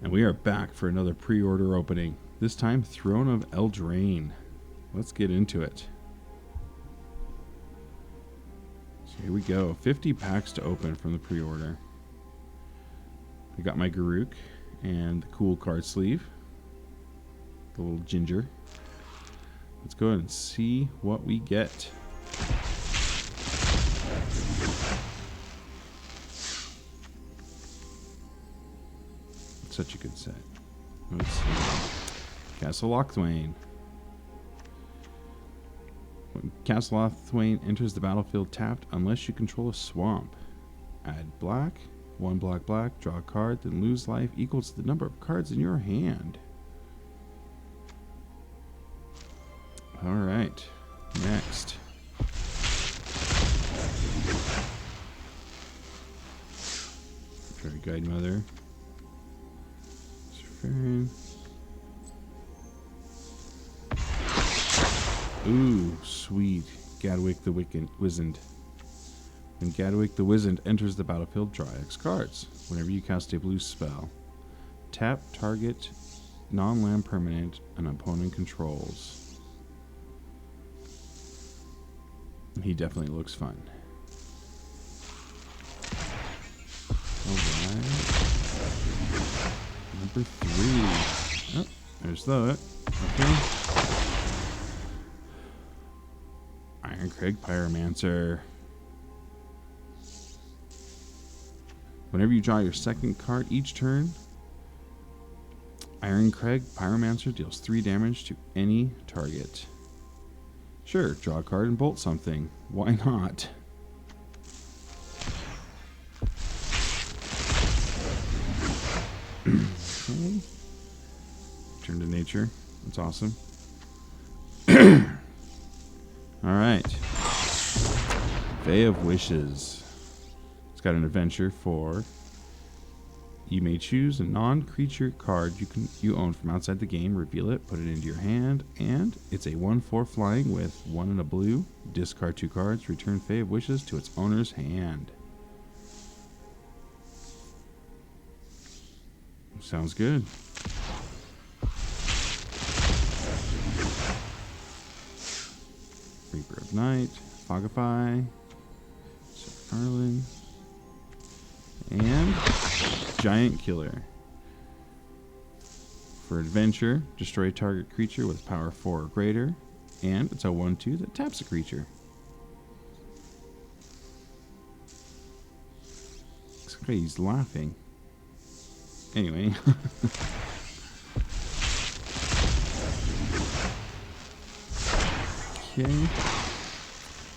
And we are back for another pre-order opening. This time, Throne of Eldraine. Let's get into it. So here we go. 50 packs to open from the pre-order. I got my Garruk and the cool card sleeve. The little ginger. Let's go ahead and see what we get. Such a good set. Let's see. Castle Locthwain. When Castle Locthwain enters the battlefield tapped, unless you control a swamp. Add black, 1 black black, draw a card, then lose life equals to the number of cards in your hand. Alright. Next. Fairy Guide Mother. Ooh, sweet. Gadwick the Wizened. When Gadwick the Wizened enters the battlefield, draw X cards. Whenever you cast a blue spell, tap target non-land permanent an opponent controls. He definitely looks fun. Alright. Number 3. Oh, there's that. Okay. Ironcrag Pyromancer. Whenever you draw your second card each turn, Ironcrag Pyromancer deals 3 damage to any target. Sure, draw a card and bolt something. Why not? Okay. Turn to nature. That's awesome. Alright. Bay of Wishes. It's got an adventure for you may choose a non-creature card you own from outside the game, reveal it, put it into your hand, and it's a 1/4 flying with 1 and a blue. Discard 2 cards, return Bay of Wishes to its owner's hand. Sounds good. Reaper of Night, Fogify, Sir Arlen, and Giant Killer. For adventure, destroy a target creature with power 4 or greater, and it's a 1/2 that taps a creature. Looks like he's laughing. Anyway. Okay.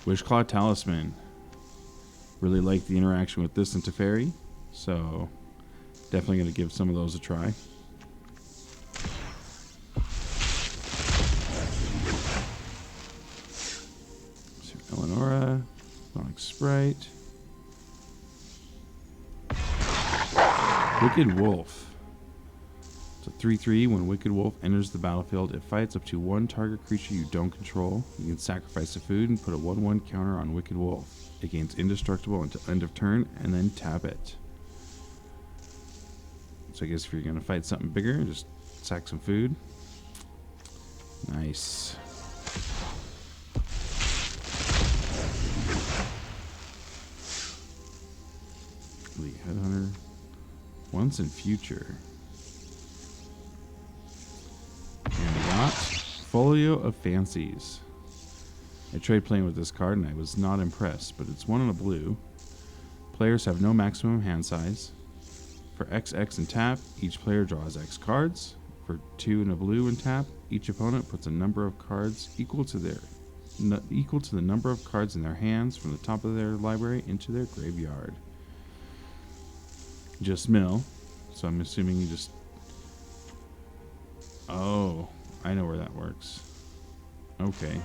Wishclaw Talisman. Really like the interaction with this and Teferi, so definitely going to give some of those a try. So Eleonora, Sonic Sprite. Wicked Wolf. It's a 3/3. When Wicked Wolf enters the battlefield, it fights up to 1 target creature you don't control. You can sacrifice a food and put a 1/1 counter on Wicked Wolf. It gains indestructible until end of turn, and then tap it. So I guess if you're going to fight something bigger, just sack some food. Nice. Elite Headhunter. Once and Future. And we got Folio of Fancies. I tried playing with this card and I was not impressed, but it's 1 and a blue. Players have no maximum hand size. For XX and tap, each player draws X cards. For 2 and a blue and tap, each opponent puts a number of cards equal to the number of cards in their hands from the top of their library into their graveyard. Just mill, so I'm assuming you just... Oh, I know where that works. Okay.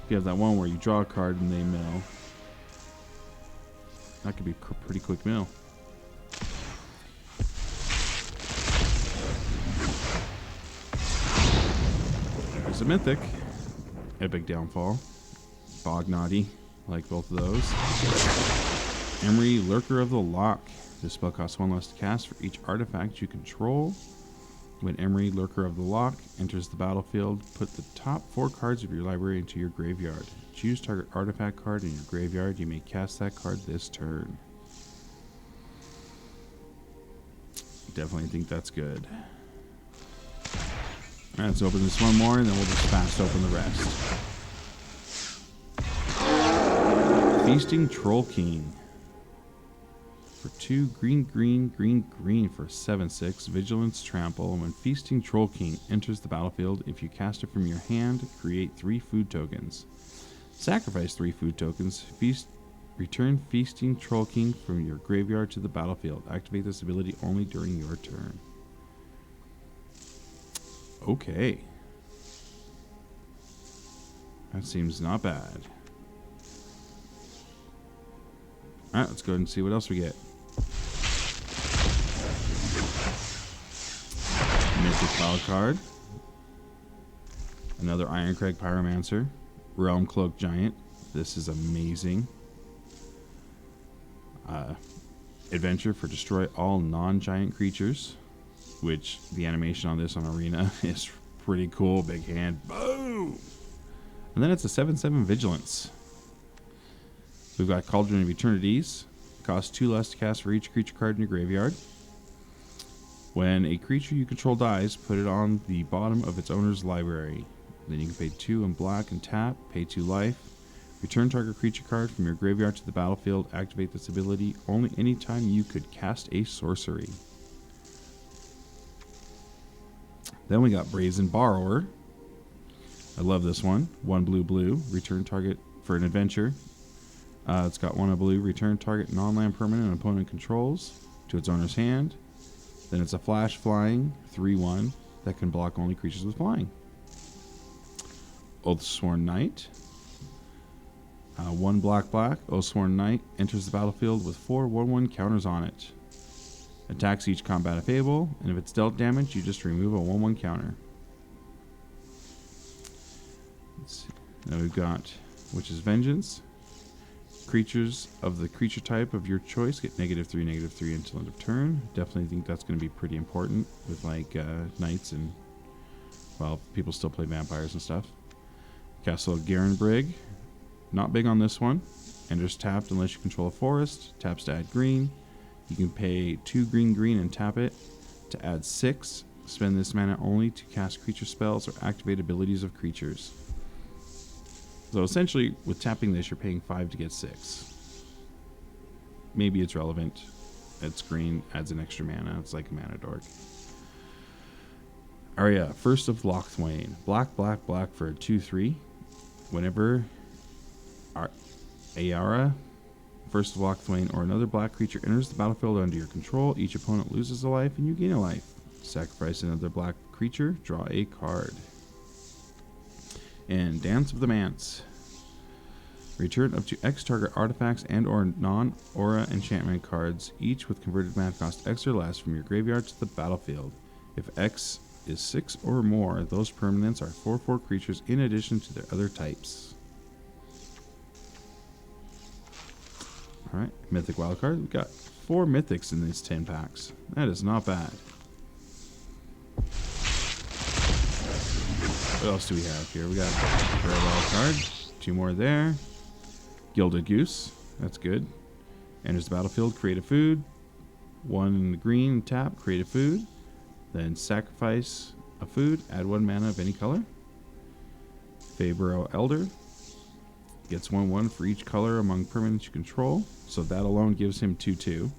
You have that one where you draw a card and they mill. That could be pretty quick mill. There's a Mythic. Epic Downfall. Bognaughty. Like both of those. Emery, Lurker of the Loch. This spell costs 1 less to cast for each artifact you control. When Emery, Lurker of the Loch, enters the battlefield, put the top 4 cards of your library into your graveyard. Choose target artifact card in your graveyard. You may cast that card this turn. Definitely think that's good. Alright, let's open this one more and then we'll just fast open the rest. Feasting Troll King. For 2 green, green, green, green for 7/6, Vigilance Trample. And when Feasting Troll King enters the battlefield, if you cast it from your hand, create 3 food tokens. Sacrifice 3 food tokens. Return Feasting Troll King from your graveyard to the battlefield. Activate this ability only during your turn. Okay. That seems not bad. Alright, let's go ahead and see what else we get. Mythic Wild card. Another Ironcrag Pyromancer. Realm Cloak Giant. This is amazing. Adventure for destroy all non-giant creatures. Which the animation on this on Arena is pretty cool. Big hand. Boom! And then it's a 7/7 Vigilance. We've got Cauldron of Eternities. Costs 2 less to cast for each creature card in your graveyard. When a creature you control dies, put it on the bottom of its owner's library. Then you can pay 2 in black and tap, pay 2 life. Return target creature card from your graveyard to the battlefield. Activate this ability only anytime you could cast a sorcery. Then we got Brazen Borrower. I love this one. 1 blue, blue. Return target for an adventure. It's got 1 blue. Return target non-land permanent an opponent controls to its owner's hand. Then it's a flash flying 3/1 that can block only creatures with flying. Oathsworn Knight. 1 black, black. Oathsworn Knight enters the battlefield with 4 1/1 counters on it. Attacks each combat if able, and if it's dealt damage, you just remove a 1/1 counter. Let's see. Now we've got Witch's Vengeance. Creatures of the creature type of your choice get -3/-3 until end of turn. Definitely think that's going to be pretty important with like knights and, well, people still play vampires and stuff. Castle Garenbrig. Not big on this one. Enters tapped unless you control a forest. Taps to add green. You can pay 2 green, green and tap it to add 6. Spend this mana only to cast creature spells or activate abilities of creatures. So essentially, with tapping this, you're paying 5 to get 6. Maybe it's relevant. It's green, adds an extra mana. It's like a mana dork. Aria, First of Lochthwain. Black, black, black for a 2/3. Whenever Ayara, First of Lochthwain, or another black creature enters the battlefield under your control, each opponent loses a life and you gain a life. Sacrifice another black creature, draw a card. And Dance of the Manse. Return up to X target artifacts and or non-aura enchantment cards, each with converted mana cost X or less, from your graveyard to the battlefield. If X is 6 or more, those permanents are 4/4 creatures in addition to their other types. Alright, Mythic Wildcard. We've got 4 Mythics in these 10 packs. That is not bad. What else do we have here? We got Rare Wildcard. 2 more there. Gilded Goose. That's good. Enters the battlefield, create a food. 1 in the green, tap, create a food. Then sacrifice a food, add 1 mana of any color. Fabro Elder. Gets 1/1 for each color among permanents you control. So that alone gives him 2/2.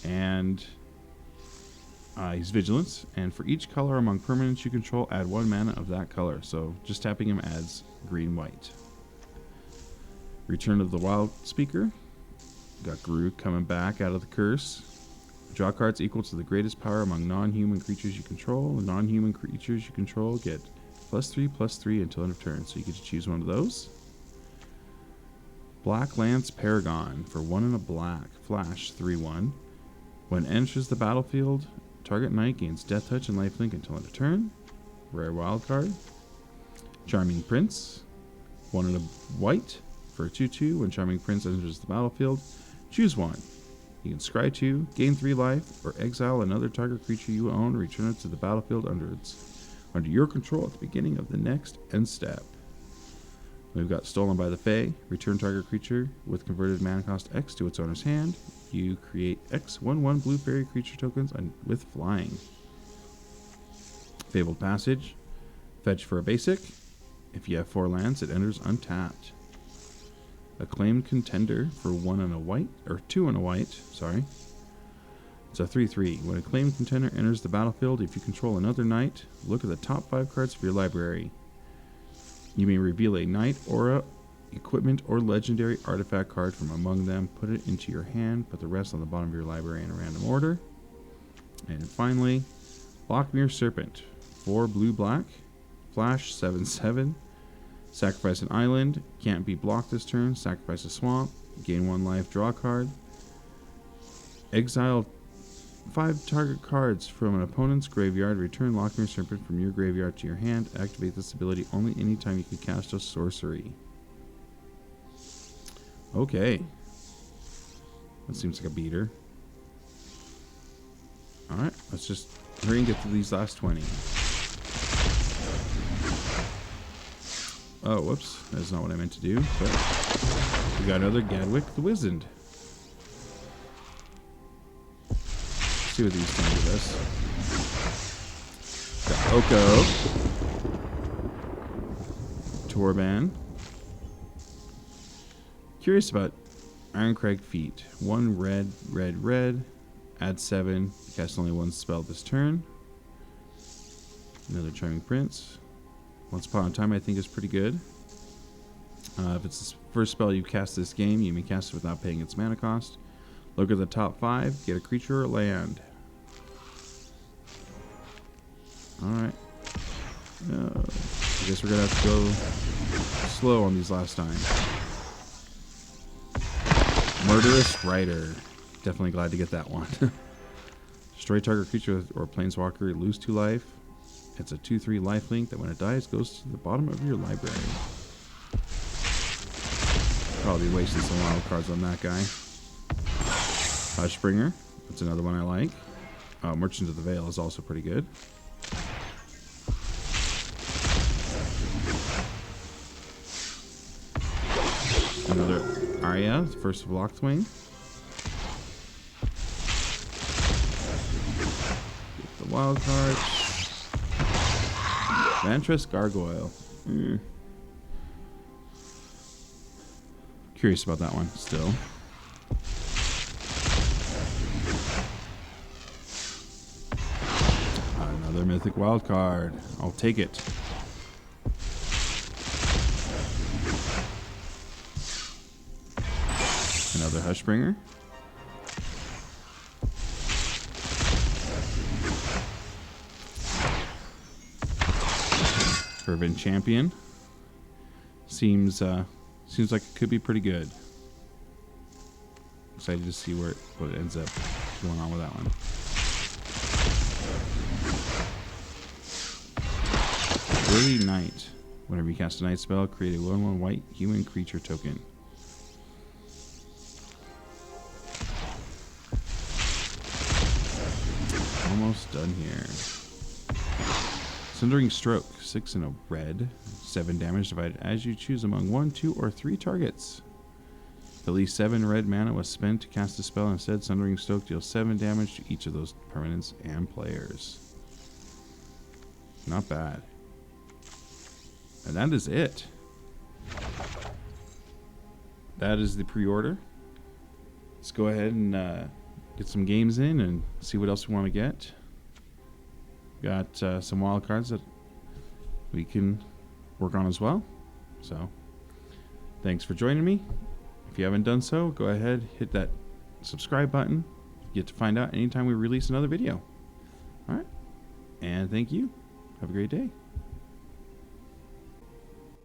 And he's Vigilance. And for each color among permanents you control, add 1 mana of that color. So just tapping him adds green-white. Return of the Wild Speaker. Got Gru coming back out of the curse. Draw cards equal to the greatest power among non-human creatures you control. The non-human creatures you control get +3/+3 until end of turn. So you get to choose one of those. Black Lance Paragon for 1 and a black. Flash 3/1. When enters the battlefield, target knight gains Death Touch and Lifelink until end of turn. Rare Wildcard. Charming Prince. 1 and a white for a 2/2. When Charming Prince enters the battlefield, choose one. You can scry 2, gain 3 life, or exile another target creature you own, return it to the battlefield under your control at the beginning of the next end step. We've got Stolen by the Fae. Return target creature with converted mana cost X to its owner's hand. You create X 1/1 blue fairy creature tokens with flying. Fabled Passage. Fetch for a basic. If you have 4 lands, it enters untapped. Acclaimed Contender for 1 and a white, or 2 and a white, sorry. It's a 3/3. When Acclaimed Contender enters the battlefield, if you control another knight, look at the top 5 cards of your library. You may reveal a knight, aura, equipment, or legendary artifact card from among them, put it into your hand, put the rest on the bottom of your library in a random order. And finally, Lockmere Serpent. 4 blue-black, flash 7/7. Sacrifice an island, can't be blocked this turn, sacrifice a swamp, gain 1 life, draw a card. Exile 5 target cards from an opponent's graveyard, return Lockmere Serpent from your graveyard to your hand, activate this ability only anytime you can cast a sorcery. Okay. That seems like a beater. Alright, let's just hurry and get through these last 20. Oh, whoops. That's not what I meant to do, but we got another Gadwick the Wizened. Let's see what these can give us. Got Oko. Torban. Curious about Ironcrag Feet. 1 red, red, red. Add 7. Cast only 1 spell this turn. Another Charming Prince. Once Upon a Time I think is pretty good. If it's the first spell you cast this game, you may cast it without paying its mana cost. Look at the top 5, get a creature or land. Alright. I guess we're going to have to go slow on these last time. Murderous Rider. Definitely glad to get that one. Destroy target creature or planeswalker, lose 2 life. It's a 2/3 lifelink that when it dies goes to the bottom of your library. Probably wasting some wild cards on that guy. Hushbringer. That's another one I like. Merchant of the Veil is also pretty good. Another Arya, First of Lockthwain. Get the wild card. Vantress Gargoyle. Curious about that one still. Another mythic wild card. I'll take it. Another Hushbringer. Fervent Champion. Seems like it could be pretty good. Excited to see what ends up going on with that one. Early Night. Whenever you cast a night spell, create a 1/1 white human creature token. Almost done here. Sundering Stroke, 6 and a red, 7 damage divided as you choose among 1, 2, or 3 targets. If at least 7 red mana was spent to cast a spell instead, Sundering Stroke deals 7 damage to each of those permanents and players. Not bad. And that is it. That is the pre-order. Let's go ahead and get some games in and see what else we want to get. Got some wild cards that we can work on as well. So, thanks for joining me. If you haven't done so, go ahead, hit that subscribe button. You get to find out anytime we release another video. Alright, and thank you. Have a great day.